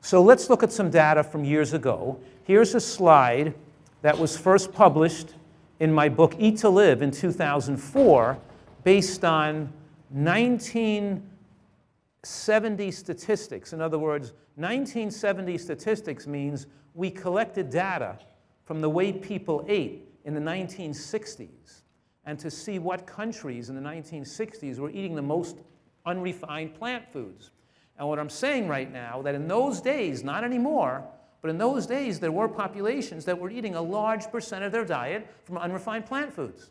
So let's look at some data from years ago. Here's a slide that was first published in my book, Eat to Live, in 2004, based on 1970 statistics. In other words, 1970 statistics means we collected data from the way people ate in the 1960s and to see what countries in the 1960s were eating the most unrefined plant foods. And what I'm saying right now, that in those days, not anymore, but in those days there were populations that were eating a large percent of their diet from unrefined plant foods.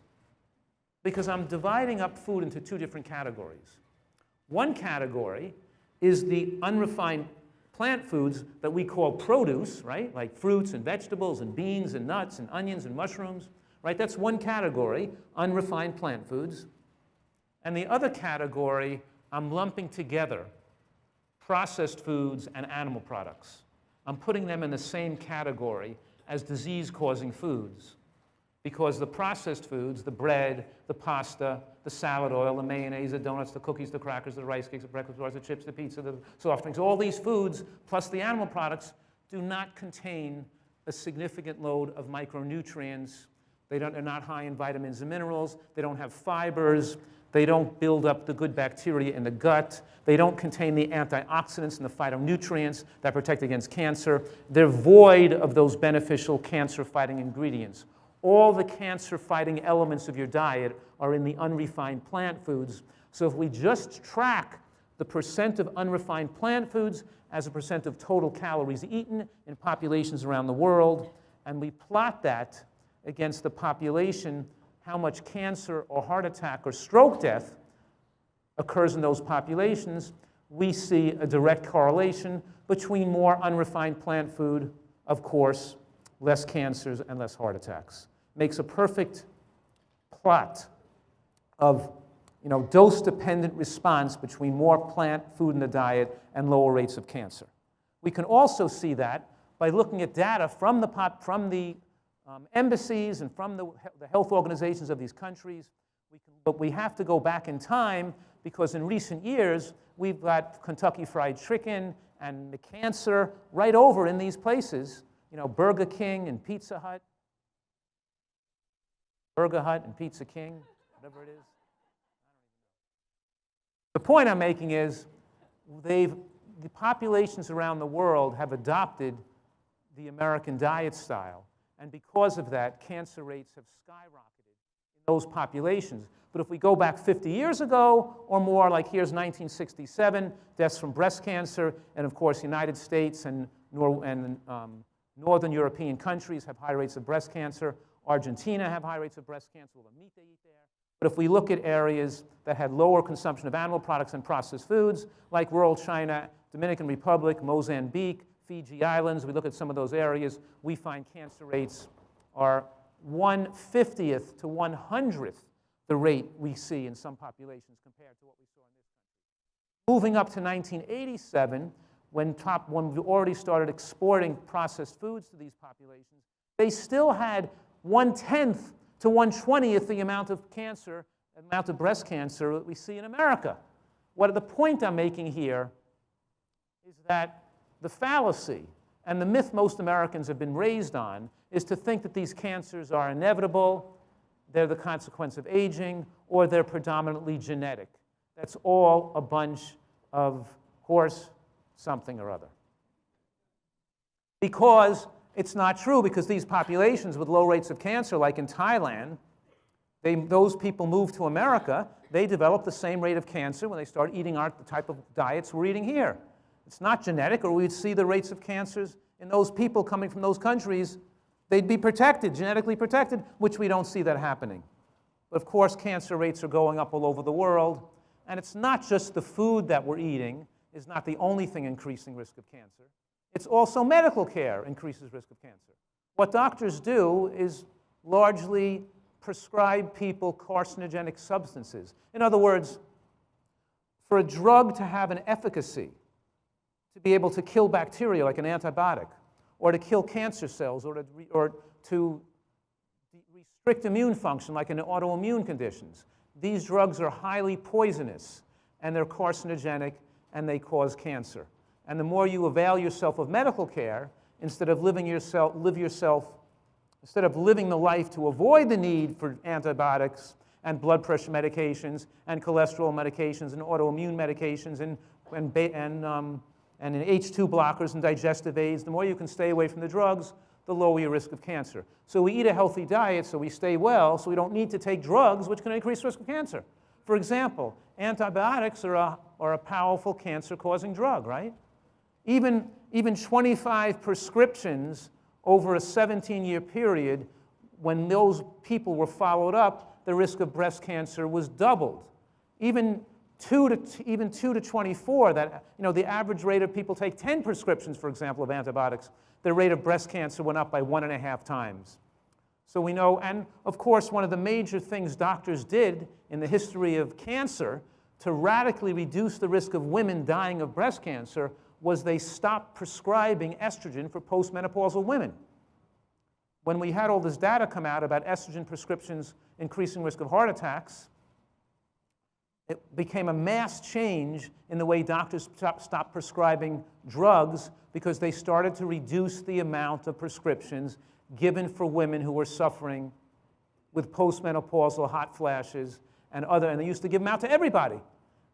Because I'm dividing up food into two different categories. One category is the unrefined plant foods that we call produce, right? Like fruits and vegetables and beans and nuts and onions and mushrooms, right? That's one category, unrefined plant foods. And the other category I'm lumping together, processed foods and animal products. I'm putting them in the same category as disease-causing foods, because the processed foods, the bread, the pasta, the salad oil, the mayonnaise, the donuts, the cookies, the crackers, the rice cakes, the breakfast bars, the chips, the pizza, the soft drinks, all these foods, plus the animal products, do not contain a significant load of micronutrients. They're not high in vitamins and minerals. They don't have fibers. They don't build up the good bacteria in the gut. They don't contain the antioxidants and the phytonutrients that protect against cancer. They're void of those beneficial cancer-fighting ingredients. All the cancer-fighting elements of your diet are in the unrefined plant foods. So if we just track the percent of unrefined plant foods as a percent of total calories eaten in populations around the world, and we plot that against the population, how much cancer or heart attack or stroke death occurs in those populations, we see a direct correlation between more unrefined plant food, of course, less cancers and less heart attacks. Makes a perfect plot of dose-dependent response between more plant food in the diet and lower rates of cancer. We can also see that by looking at data from the embassies and from the health organizations of these countries. But we have to go back in time, because in recent years, we've got Kentucky Fried Chicken and the cancer right over in these places. Burger King and Pizza Hut. Burger Hut and Pizza King, whatever it is. The point I'm making is the populations around the world have adopted the American diet style. And because of that, cancer rates have skyrocketed in those populations. But if we go back 50 years ago or more, like here's 1967, deaths from breast cancer, and of course, the United States and Northern European countries have high rates of breast cancer. Argentina have high rates of breast cancer, all the meat they eat there. But if we look at areas that had lower consumption of animal products and processed foods, like rural China, Dominican Republic, Mozambique, Fiji Islands, we look at some of those areas, we find cancer rates are 1/50th to 100th the rate we see in some populations compared to what we saw in this country. Moving up to 1987, when we already started exporting processed foods to these populations, they still had 1/10 to 1/20th the amount of breast cancer that we see in America. The point I'm making here is that the fallacy and the myth most Americans have been raised on is to think that these cancers are inevitable, they're the consequence of aging, or they're predominantly genetic. That's all a bunch of horse something or other. Because it's not true, because these populations with low rates of cancer, like in Thailand, those people move to America, they develop the same rate of cancer when they start eating the type of diets we're eating here. It's not genetic, or we'd see the rates of cancers in those people coming from those countries. They'd be protected, genetically protected, which we don't see that happening. But of course, cancer rates are going up all over the world, and it's not just the food that we're eating is not the only thing increasing risk of cancer. It's also medical care increases risk of cancer. What doctors do is largely prescribe people carcinogenic substances. In other words, for a drug to have an efficacy, to be able to kill bacteria like an antibiotic, or to kill cancer cells, or to restrict immune function like in autoimmune conditions, these drugs are highly poisonous, and they're carcinogenic, and they cause cancer. and the more you avail yourself of medical care, instead of living the life to avoid the need for antibiotics and blood pressure medications and cholesterol medications and autoimmune medications and H2 blockers and digestive aids, the more you can stay away from the drugs, the lower your risk of cancer. So we eat a healthy diet so we stay well, so we don't need to take drugs which can increase risk of cancer. For example, antibiotics are a powerful cancer-causing drug, right? Even 25 prescriptions over a 17-year period, when those people were followed up, the risk of breast cancer was doubled. Even 2 to 24, that, the average rate of people take 10 prescriptions, for example, of antibiotics, the rate of breast cancer went up by 1.5 times. So we know, and of course, one of the major things doctors did in the history of cancer to radically reduce the risk of women dying of breast cancer was they stopped prescribing estrogen for postmenopausal women. When we had all this data come out about estrogen prescriptions increasing risk of heart attacks, it became a mass change in the way doctors stopped prescribing drugs because they started to reduce the amount of prescriptions given for women who were suffering with postmenopausal hot flashes and they used to give them out to everybody.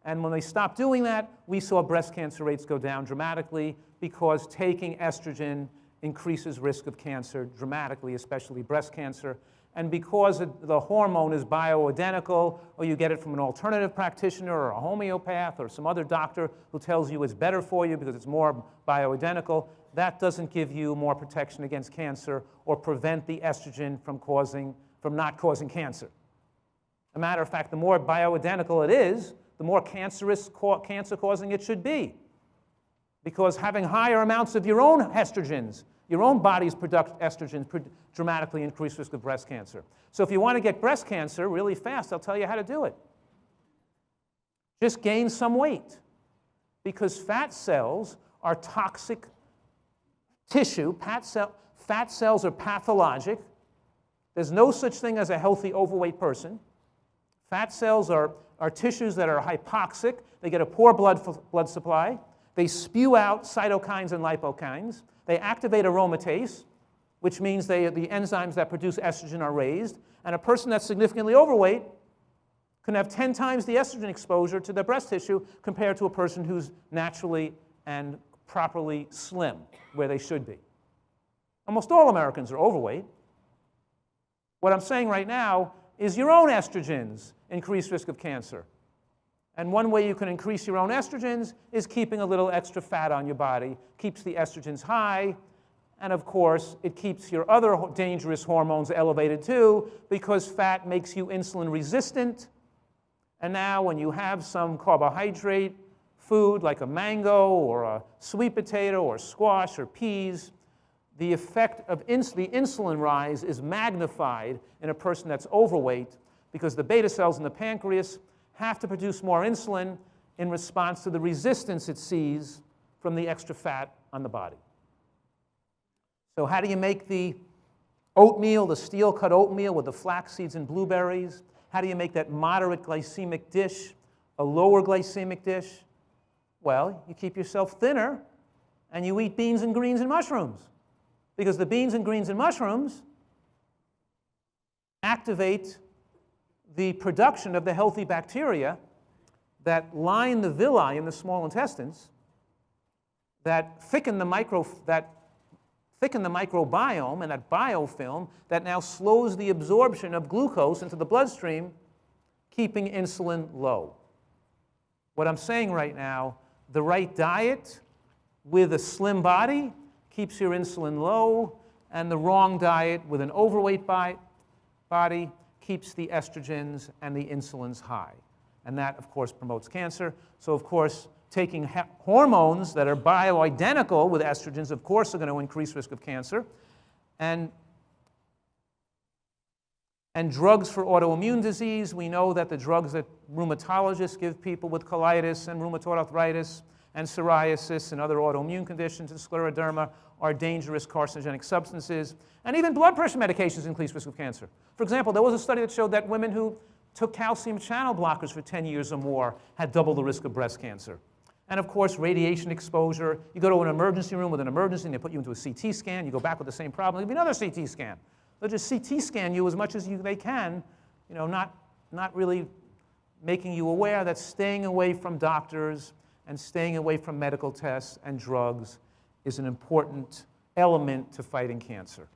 And when they stopped doing that, we saw breast cancer rates go down dramatically because taking estrogen increases risk of cancer dramatically, especially breast cancer. And because the hormone is bioidentical, or you get it from an alternative practitioner or a homeopath or some other doctor who tells you it's better for you because it's more bioidentical, that doesn't give you more protection against cancer or prevent the estrogen from not causing cancer. As a matter of fact, the more bioidentical it is, the more cancer-causing it should be. Because having higher amounts of your own estrogens, your own body's estrogens dramatically increase risk of breast cancer. So if you want to get breast cancer really fast, I'll tell you how to do it. Just gain some weight. Because fat cells are toxic tissue. Fat cells are pathologic. There's no such thing as a healthy overweight person. Fat cells are tissues that are hypoxic. They get a poor blood supply. They spew out cytokines and lipokines. They activate aromatase, which means the enzymes that produce estrogen are raised. And a person that's significantly overweight can have 10 times the estrogen exposure to their breast tissue compared to a person who's naturally and properly slim, where they should be. Almost all Americans are overweight. What I'm saying right now is your own estrogens increase risk of cancer. And one way you can increase your own estrogens is keeping a little extra fat on your body. Keeps the estrogens high, and of course, it keeps your other dangerous hormones elevated too, because fat makes you insulin resistant. And now when you have some carbohydrate food like a mango or a sweet potato or squash or peas, the effect of the insulin rise is magnified in a person that's overweight because the beta cells in the pancreas have to produce more insulin in response to the resistance it sees from the extra fat on the body. So how do you make the oatmeal, the steel-cut oatmeal with the flax seeds and blueberries? How do you make that moderate glycemic dish a lower glycemic dish? Well, you keep yourself thinner and you eat beans and greens and mushrooms. Because the beans and greens and mushrooms activate the production of the healthy bacteria that line the villi in the small intestines, that thicken the microbiome and that biofilm that now slows the absorption of glucose into the bloodstream, keeping insulin low. What I'm saying right now, the right diet with a slim body keeps your insulin low, and the wrong diet with an overweight body keeps the estrogens and the insulins high. And that, of course, promotes cancer. So, of course, taking hormones that are bioidentical with estrogens, of course, are going to increase risk of cancer. And drugs for autoimmune disease, we know that the drugs that rheumatologists give people with colitis and rheumatoid arthritis and psoriasis and other autoimmune conditions and scleroderma are dangerous carcinogenic substances. And even blood pressure medications increase risk of cancer. For example, there was a study that showed that women who took calcium channel blockers for 10 years or more had double the risk of breast cancer. And of course, radiation exposure. You go to an emergency room with an emergency and they put you into a CT scan. You go back with the same problem, there'll be another CT scan. They'll just CT scan you as much as they can, not really making you aware that staying away from doctors and staying away from medical tests and drugs is an important element to fighting cancer.